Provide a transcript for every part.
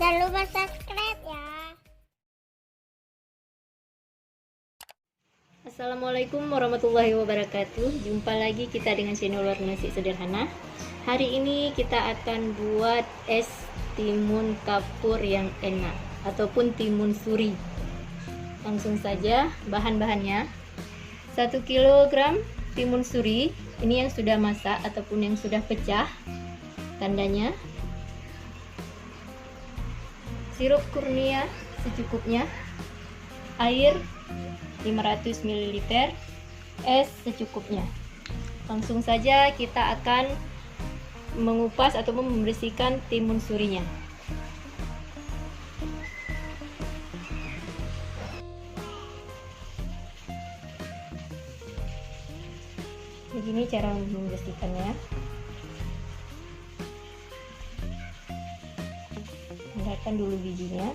Jangan lupa subscribe ya. Assalamualaikum warahmatullahi wabarakatuh. Jumpa lagi kita dengan channel Nasi Sederhana. Hari ini kita akan buat es timun kapur yang enak ataupun timun suri. Langsung saja bahan-bahannya. 1 kg timun suri, ini yang sudah masak ataupun yang sudah pecah tandanya. Sirup kurnia secukupnya, air 500 ml, es secukupnya. Langsung saja kita akan mengupas ataupun membersihkan timun surinya. Begini cara membersihkannya. Hindarkan dulu bijinya.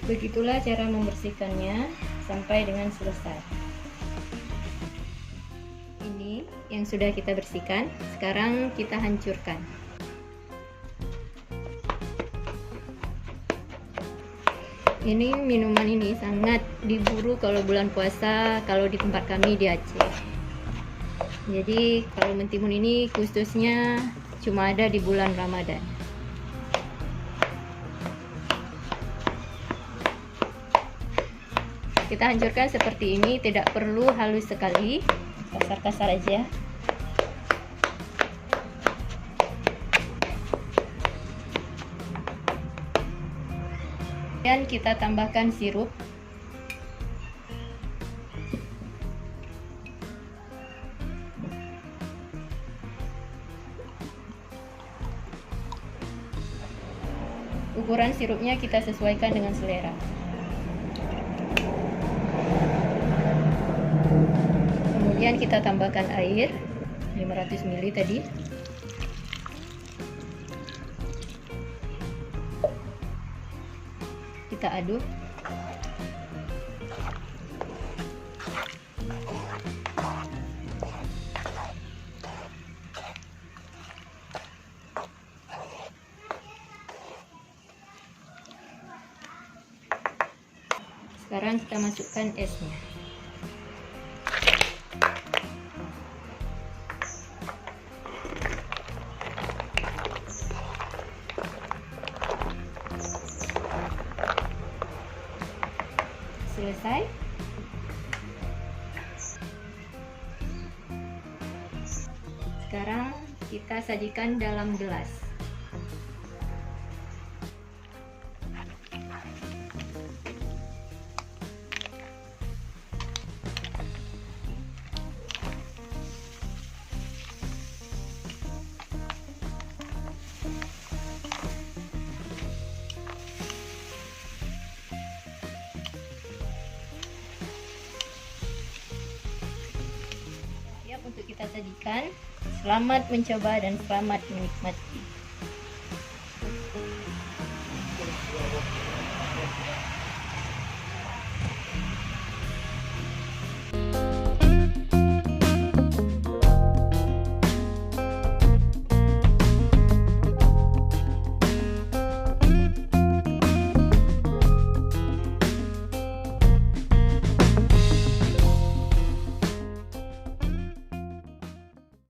Begitulah cara membersihkannya sampai dengan selesai. Ini yang sudah kita bersihkan, sekarang kita hancurkan. Ini minuman ini sangat diburu kalau bulan puasa, kalau di tempat kami di Aceh. Jadi kalau mentimun ini khususnya cuma ada di bulan Ramadan. Kita hancurkan seperti ini, tidak perlu halus sekali, kasar-kasar aja. Dan kita tambahkan sirup. Ukuran sirupnya kita sesuaikan dengan selera. Kemudian kita tambahkan air 500 ml tadi. Kita aduk. Sekarang kita masukkan esnya. Selesai. Sekarang kita sajikan dalam gelas. Untuk kita sajikan. Selamat mencoba dan selamat menikmati.